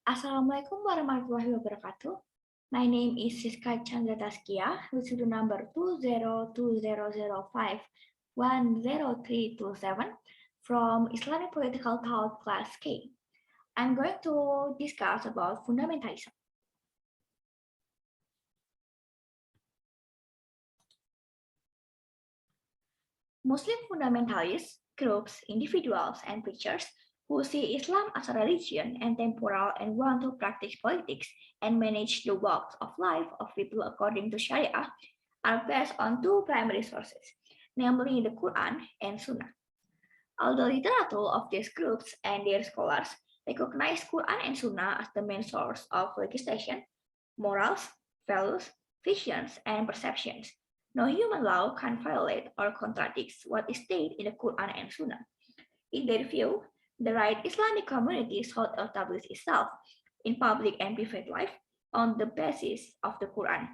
Assalamualaikum warahmatullahi wabarakatuh. My name is Rizka Candra Tazkia, with the number 20200510327 from Islamic Political Thought Class K. I'm going to discuss about fundamentalism. Muslim fundamentalists, groups, individuals, and preachers who see Islam as a religion and temporal and want to practice politics and manage the walks of life of people according to Sharia are based on two primary sources, namely the Quran and Sunnah. Although literature of these groups and their scholars recognize Quran and Sunnah as the main source of legislation, morals, values, visions, and perceptions, no human law can violate or contradict what is stated in the Quran and Sunnah. In their view, the right Islamic community should establish itself in public and private life on the basis of the Quran,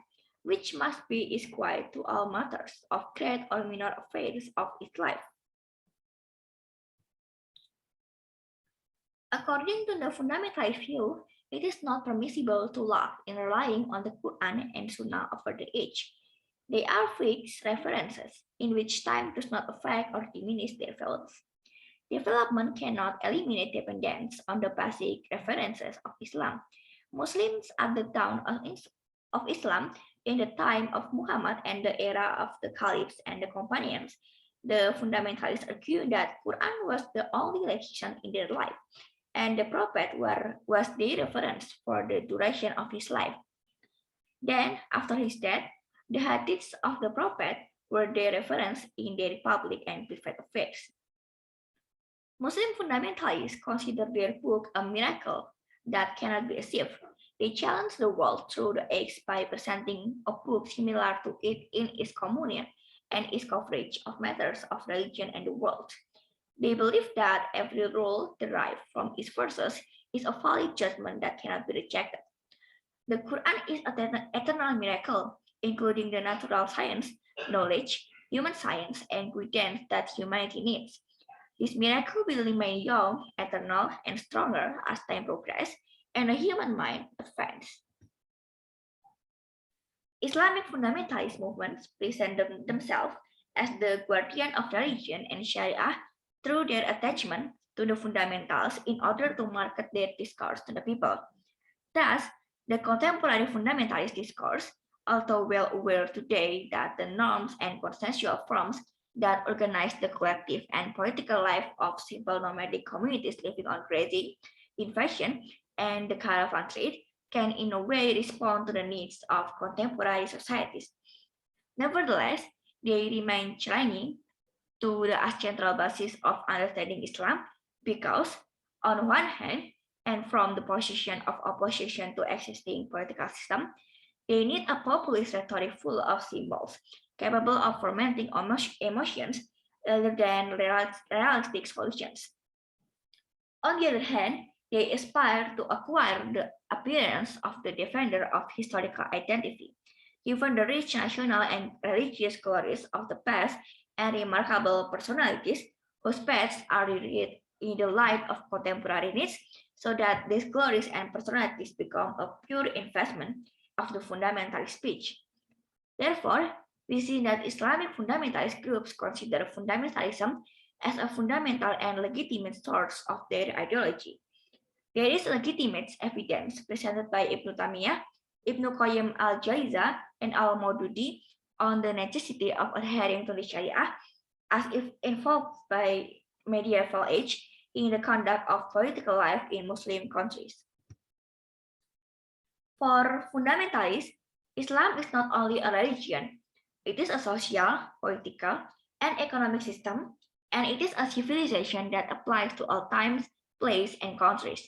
which must be equal to all matters of great or minor affairs of its life. According to the fundamentalist view, it is not permissible to laugh in relying on the Quran and Sunnah over the age. They are fixed references in which time does not affect or diminish their values. Development cannot eliminate dependence on the basic references of Islam. Muslims at the dawn of Islam in the time of Muhammad and the era of the caliphs and the companions, the fundamentalists argue that Quran was the only religion in their life, and the prophet was the reference for the duration of his life. Then, after his death, the hadiths of the prophet were their reference in their public and private affairs. Muslim fundamentalists consider their book a miracle that cannot be achieved. They challenge the world through the age by presenting a book similar to it in its communion and its coverage of matters of religion and the world. They believe that every rule derived from its verses is a valid judgment that cannot be rejected. The Quran is an eternal miracle, including the natural science, knowledge, human science, and guidance that humanity needs. This miracle will remain young, eternal, and stronger as time progresses and the human mind advances. Islamic fundamentalist movements present themselves as the guardian of religion and Sharia through their attachment to the fundamentals in order to market their discourse to the people. Thus, the contemporary fundamentalist discourse, although well aware today that the norms and consensual forms that organize the collective and political life of simple nomadic communities living on grazing, in fashion, and the caravan trade can in a way respond to the needs of contemporary societies. Nevertheless, they remain challenging to the as central basis of understanding Islam because, on one hand, and from the position of opposition to existing political system, they need a populist rhetoric full of symbols, capable of fermenting emotions rather than realistic solutions. On the other hand, they aspire to acquire the appearance of the defender of historical identity, given the rich national and religious glories of the past and remarkable personalities whose paths are read in the light of contemporary needs, so that these glories and personalities become a pure investment of the fundamentalist speech. Therefore, we see that Islamic fundamentalist groups consider fundamentalism as a fundamental and legitimate source of their ideology. There is legitimate evidence presented by Ibn Taymiyah, Ibn Qayyim al-Jawziyah, and al-Maududi on the necessity of adhering to the Sharia as if invoked by medieval age in the conduct of political life in Muslim countries. For fundamentalists, Islam is not only a religion, it is a social, political, and economic system, and it is a civilization that applies to all times, place, and countries.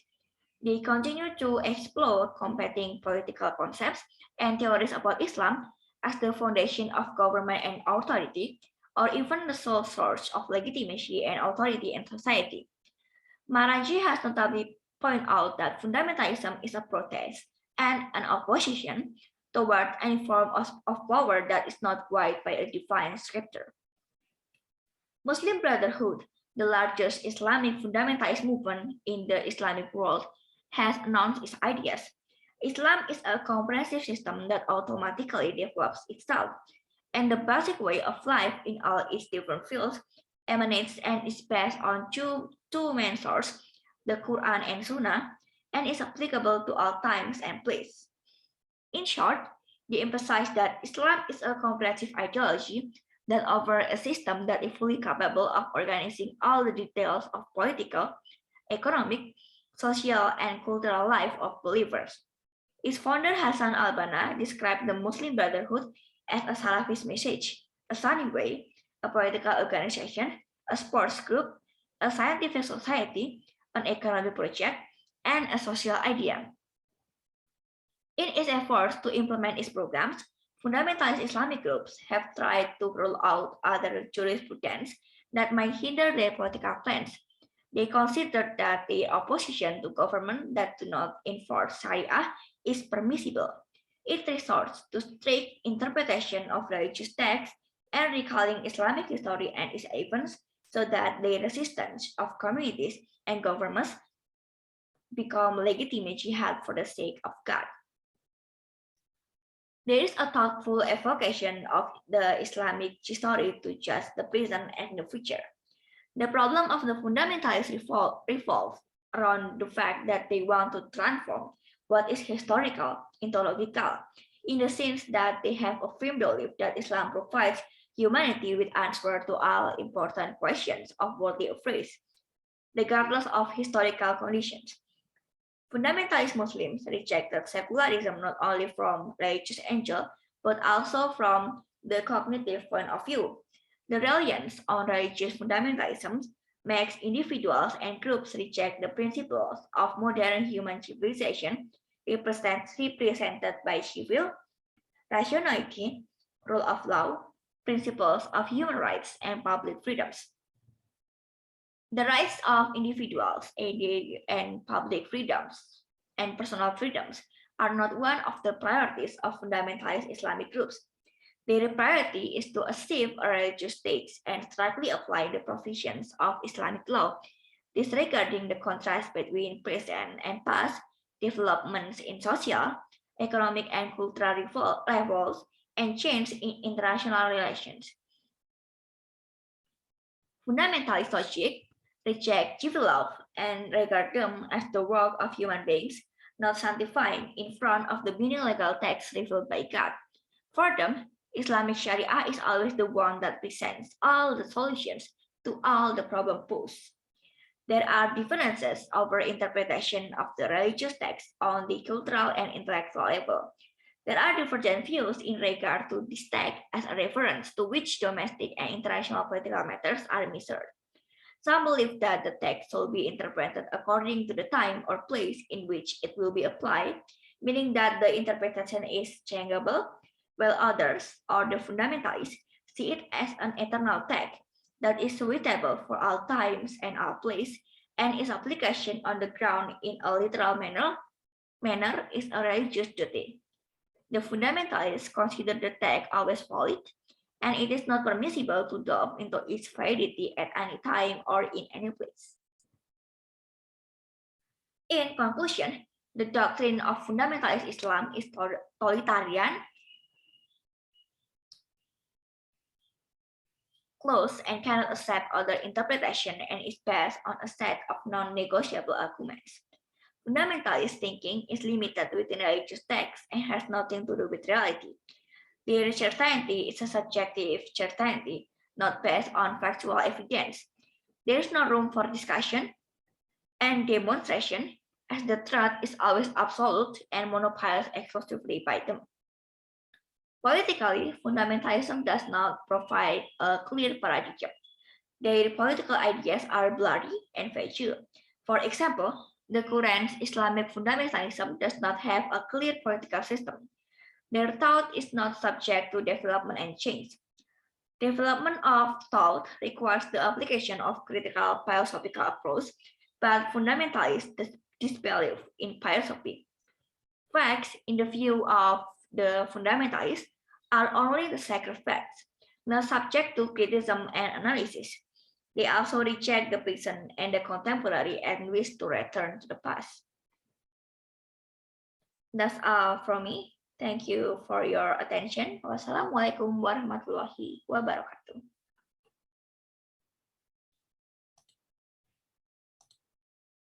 They continue to explore competing political concepts and theories about Islam as the foundation of government and authority, or even the sole source of legitimacy and authority in society. Maraji has notably pointed out that fundamentalism is a protest and an opposition toward any form of power that is not guided by a divine scripture. Muslim Brotherhood, the largest Islamic fundamentalist movement in the Islamic world, has announced its ideas. Islam is a comprehensive system that automatically develops itself, and the basic way of life in all its different fields emanates and is based on two main sources, the Quran and Sunnah, and is applicable to all times and places. In short, they emphasize that Islam is a comprehensive ideology that offers a system that is fully capable of organizing all the details of political, economic, social, and cultural life of believers. Its founder Hassan al-Banna described the Muslim Brotherhood as a Salafist message, a sunny way, a political organization, a sports group, a scientific society, an economic project, and a social idea. In its efforts to implement its programs, fundamentalist Islamic groups have tried to rule out other jurisprudence that might hinder their political plans. They consider that the opposition to government that do not enforce Sharia is permissible. It resorts to strict interpretation of religious texts and recalling Islamic history and its events so that the resistance of communities and governments become legitimate jihad for the sake of God. There is a thoughtful evocation of the Islamic history to judge the present and the future. The problem of the fundamentalists revolves around the fact that they want to transform what is historical into logical, in the sense that they have a firm belief that Islam provides humanity with answers to all important questions of worldly affairs, regardless of historical conditions. Fundamentalist Muslims rejected secularism not only from religious angle, but also from the cognitive point of view. The reliance on religious fundamentalism makes individuals and groups reject the principles of modern human civilization represented by civil, rationality, rule of law, principles of human rights, and public freedoms. The rights of individuals and public freedoms and personal freedoms are not one of the priorities of fundamentalist Islamic groups. Their priority is to achieve a religious state and strictly apply the provisions of Islamic law, disregarding the contrast between present and past developments in social, economic, and cultural levels and change in international relations. Fundamentalist logic reject civil law and regard them as the work of human beings, not sanctified in front of the many legal texts revealed by God. For them, Islamic Sharia is always the one that presents all the solutions to all the problem posed. There are differences over interpretation of the religious text on the cultural and intellectual level. There are divergent views in regard to this text as a reference to which domestic and international political matters are measured. Some believe that the text will be interpreted according to the time or place in which it will be applied, meaning that the interpretation is changeable, while others, or the fundamentalists, see it as an eternal text that is suitable for all times and all places, and its application on the ground in a literal manner is a religious duty. The fundamentalists consider the text always valid, and it is not permissible to doubt into its validity at any time or in any place. In conclusion, the doctrine of fundamentalist Islam is totalitarian, close, and cannot accept other interpretation and is based on a set of non-negotiable arguments. Fundamentalist thinking is limited within religious texts and has nothing to do with reality. Their certainty is a subjective certainty, not based on factual evidence. There is no room for discussion and demonstration, as the truth is always absolute and monopolized exclusively by them. Politically, fundamentalism does not provide a clear paradigm. Their political ideas are blurry and vague. For example, the current Islamic fundamentalism does not have a clear political system. Their thought is not subject to development and change. Development of thought requires the application of critical philosophical approach, but fundamentalists disbelieve in philosophy. Facts, in the view of the fundamentalists, are only the sacred facts, not subject to criticism and analysis. They also reject the present and the contemporary and wish to return to the past. That's all from me. Thank you for your attention. Wassalamualaikum warahmatullahi wabarakatuh.